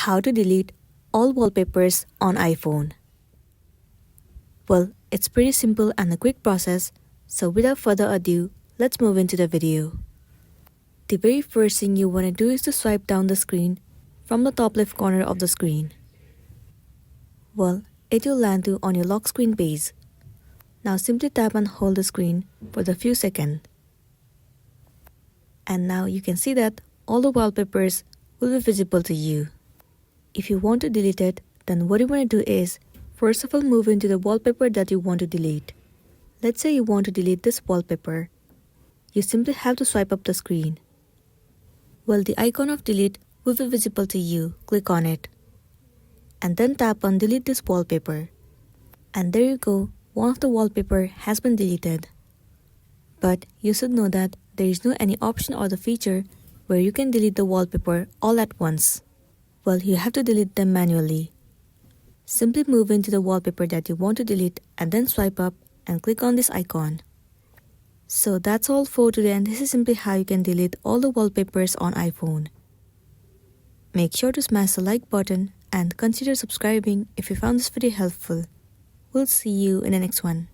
How to delete all wallpapers on iPhone. Well, it's pretty simple and a quick process, so without further ado, let's move into the video. The very first thing you want to do is to swipe down the screen from the top left corner of the screen. Well, it will land on your lock screen page. Now simply tap and hold the screen for a few seconds. And now you can see that all the wallpapers will be visible to you. If you want to delete it, then what you want to do is, first of all, move into the wallpaper that you want to delete. Let's say you want to delete this wallpaper. You simply have to swipe up the screen. Well, the icon of delete will be visible to you. Click on it. And then tap on delete this wallpaper. And there you go, one of the wallpaper has been deleted. But you should know that there is no any option or the feature where you can delete the wallpaper all at once. Well, you have to delete them manually. Simply move into the wallpaper that you want to delete and then swipe up and click on this icon. So that's all for today, and this is simply how you can delete all the wallpapers on iPhone. Make sure to smash the like button and consider subscribing if you found this video helpful. We'll see you in the next one.